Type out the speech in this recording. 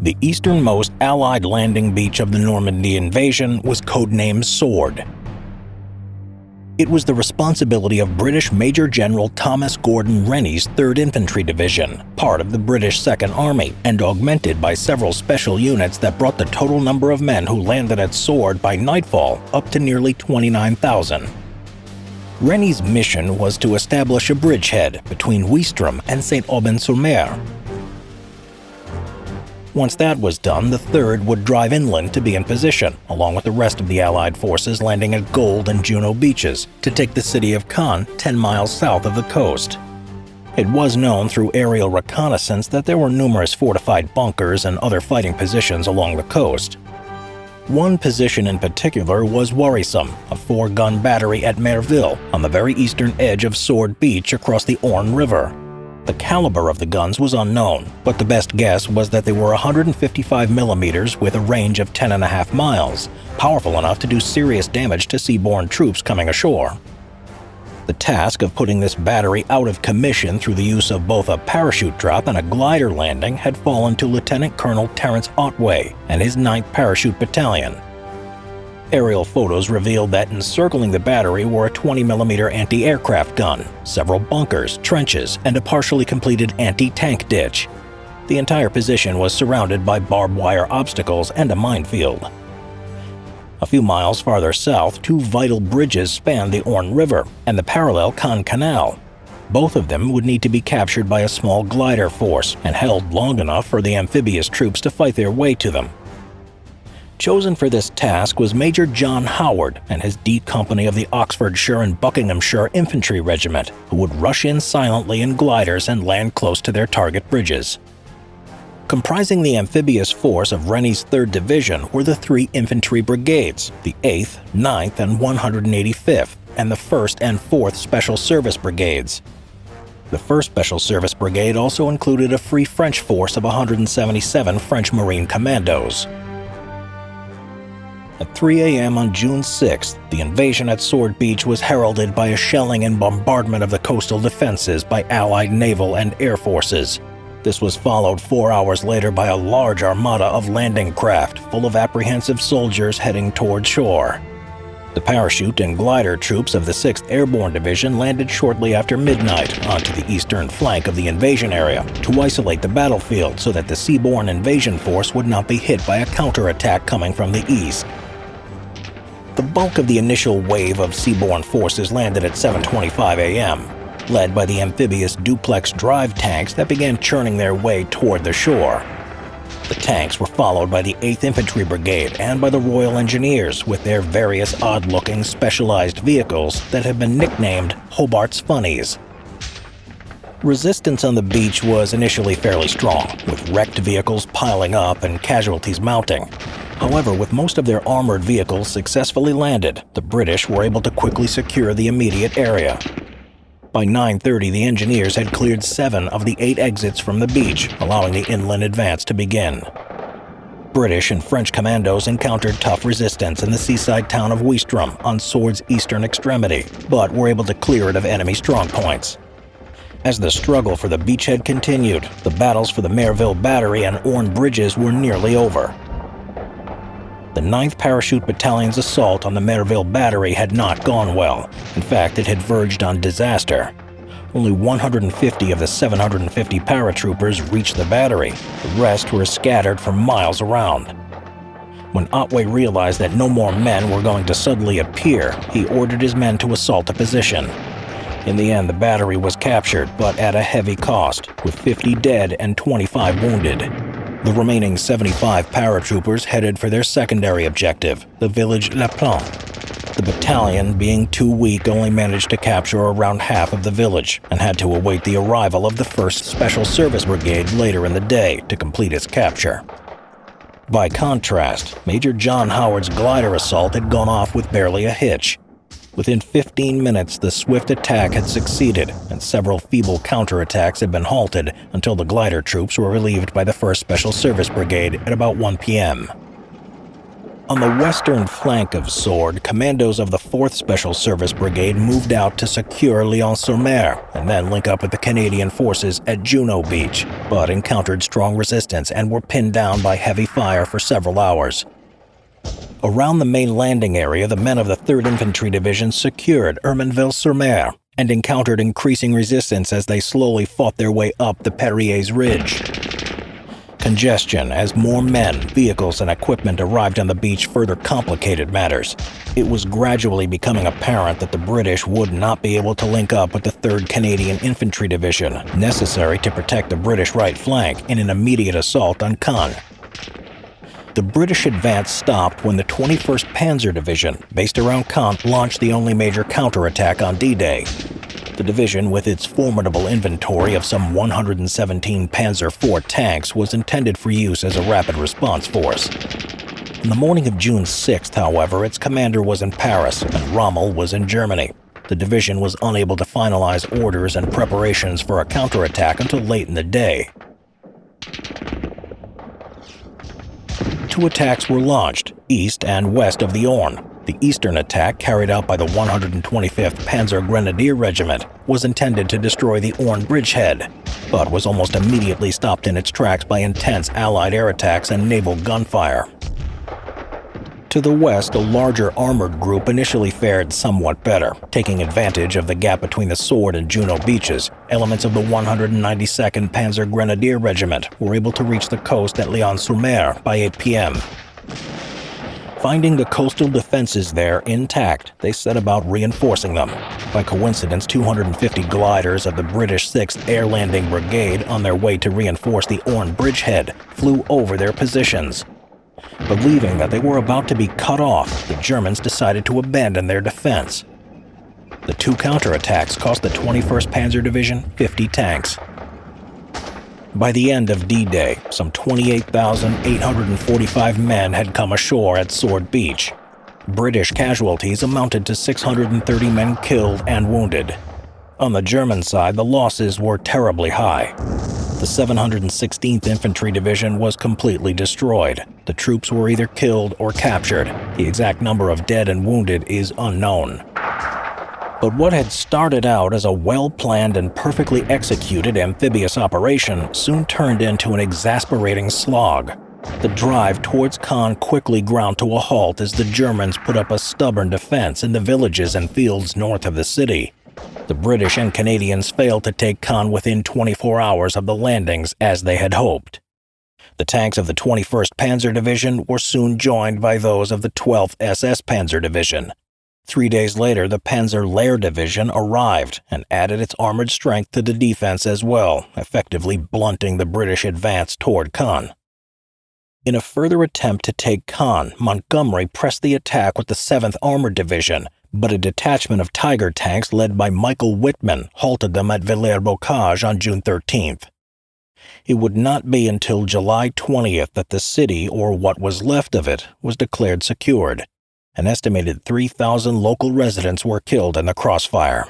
The easternmost Allied landing beach of the Normandy invasion was codenamed Sword. It was the responsibility of British Major General Thomas Gordon Rennie's 3rd Infantry Division, part of the British Second Army, and augmented by several special units that brought the total number of men who landed at Sword by nightfall up to nearly 29,000. Rennie's mission was to establish a bridgehead between Ouistreham and Saint-Aubin-sur-Mer. Once that was done, the 3rd would drive inland to be in position, along with the rest of the Allied forces landing at Gold and Juno beaches, to take the city of Caen 10 miles south of the coast. It was known through aerial reconnaissance that there were numerous fortified bunkers and other fighting positions along the coast. One position in particular was worrisome, a 4-gun battery at Merville, on the very eastern edge of Sword Beach across the Orne River. The caliber of the guns was unknown, but the best guess was that they were 155 millimeters with a range of 10.5 miles, powerful enough to do serious damage to seaborne troops coming ashore. The task of putting this battery out of commission through the use of both a parachute drop and a glider landing had fallen to Lieutenant Colonel Terence Otway and his 9th Parachute Battalion. Aerial photos revealed that encircling the battery were a 20mm anti-aircraft gun, several bunkers, trenches, and a partially completed anti-tank ditch. The entire position was surrounded by barbed wire obstacles and a minefield. A few miles farther south, 2 vital bridges spanned the Orne River and the parallel Caen Canal. Both of them would need to be captured by a small glider force and held long enough for the amphibious troops to fight their way to them. Chosen for this task was Major John Howard and his D Company of the Oxfordshire and Buckinghamshire Infantry Regiment, who would rush in silently in gliders and land close to their target bridges. Comprising the amphibious force of Rennie's 3rd Division were the 3 infantry brigades, the 8th, 9th, and 185th, and the 1st and 4th Special Service Brigades. The 1st Special Service Brigade also included a Free French force of 177 French Marine Commandos. At 3 a.m. on June 6th, the invasion at Sword Beach was heralded by a shelling and bombardment of the coastal defenses by Allied naval and air forces. This was followed 4 hours later by a large armada of landing craft full of apprehensive soldiers heading toward shore. The parachute and glider troops of the 6th Airborne Division landed shortly after midnight onto the eastern flank of the invasion area to isolate the battlefield so that the seaborne invasion force would not be hit by a counterattack coming from the east. The bulk of the initial wave of seaborne forces landed at 7:25 a.m., led by the amphibious duplex drive tanks that began churning their way toward the shore. The tanks were followed by the 8th Infantry Brigade and by the Royal Engineers with their various odd-looking specialized vehicles that have been nicknamed Hobart's Funnies. Resistance on the beach was initially fairly strong, with wrecked vehicles piling up and casualties mounting. However, with most of their armored vehicles successfully landed, the British were able to quickly secure the immediate area. By 9:30, the engineers had cleared 7 of the 8 exits from the beach, allowing the inland advance to begin. British and French commandos encountered tough resistance in the seaside town of Ouistreham on Sword's eastern extremity, but were able to clear it of enemy strongpoints. As the struggle for the beachhead continued, the battles for the Merville Battery and Orne bridges were nearly over. The 9th Parachute Battalion's assault on the Merville Battery had not gone well. In fact, it had verged on disaster. Only 150 of the 750 paratroopers reached the battery. The rest were scattered for miles around. When Otway realized that no more men were going to suddenly appear, he ordered his men to assault the position. In the end, the battery was captured, but at a heavy cost, with 50 dead and 25 wounded. The remaining 75 paratroopers headed for their secondary objective, the village La Plante. The battalion, being too weak, only managed to capture around half of the village and had to await the arrival of the 1st Special Service Brigade later in the day to complete its capture. By contrast, Major John Howard's glider assault had gone off with barely a hitch. Within 15 minutes, the swift attack had succeeded, and several feeble counterattacks had been halted until the glider troops were relieved by the 1st Special Service Brigade at about 1 p.m. On the western flank of Sword, commandos of the 4th Special Service Brigade moved out to secure Lyon-sur-Mer and then link up with the Canadian forces at Juno Beach, but encountered strong resistance and were pinned down by heavy fire for several hours. Around the main landing area, the men of the 3rd Infantry Division secured Hermanville-sur-Mer and encountered increasing resistance as they slowly fought their way up the Perrier's Ridge. Congestion as more men, vehicles, and equipment arrived on the beach further complicated matters. It was gradually becoming apparent that the British would not be able to link up with the 3rd Canadian Infantry Division, necessary to protect the British right flank in an immediate assault on Caen. The British advance stopped when the 21st Panzer Division, based around Caen, launched the only major counterattack on D-Day. The division, with its formidable inventory of some 117 Panzer IV tanks, was intended for use as a rapid response force. In the morning of June 6th, however, its commander was in Paris and Rommel was in Germany. The division was unable to finalize orders and preparations for a counterattack until late in the day. 2 attacks were launched, east and west of the Orne. The eastern attack, carried out by the 125th Panzer Grenadier Regiment, was intended to destroy the Orne bridgehead, but was almost immediately stopped in its tracks by intense Allied air attacks and naval gunfire. To the west, a larger armored group initially fared somewhat better. Taking advantage of the gap between the Sword and Juno beaches, elements of the 192nd Panzer Grenadier Regiment were able to reach the coast at Lyon-sur-Mer by 8 p.m. Finding the coastal defenses there intact, they set about reinforcing them. By coincidence, 250 gliders of the British 6th Air Landing Brigade, on their way to reinforce the Orne bridgehead, flew over their positions. Believing that they were about to be cut off, the Germans decided to abandon their defense. The 2 counterattacks cost the 21st Panzer Division 50 tanks. By the end of D-Day, some 28,845 men had come ashore at Sword Beach. British casualties amounted to 630 men killed and wounded. On the German side, the losses were terribly high. The 716th Infantry Division was completely destroyed. The troops were either killed or captured. The exact number of dead and wounded is unknown. But what had started out as a well-planned and perfectly executed amphibious operation soon turned into an exasperating slog. The drive towards Caen quickly ground to a halt as the Germans put up a stubborn defense in the villages and fields north of the city. The British and Canadians failed to take Caen within 24 hours of the landings as they had hoped. The tanks of the 21st Panzer Division were soon joined by those of the 12th SS Panzer Division. 3 days later, the Panzer Lehr Division arrived and added its armored strength to the defense as well, effectively blunting the British advance toward Caen. In a further attempt to take Caen, Montgomery pressed the attack with the 7th Armored Division, but a detachment of Tiger tanks led by Michael Whitman halted them at Villers-Bocage on June 13th. It would not be until July 20th that the city, or what was left of it, was declared secured. An estimated 3,000 local residents were killed in the crossfire.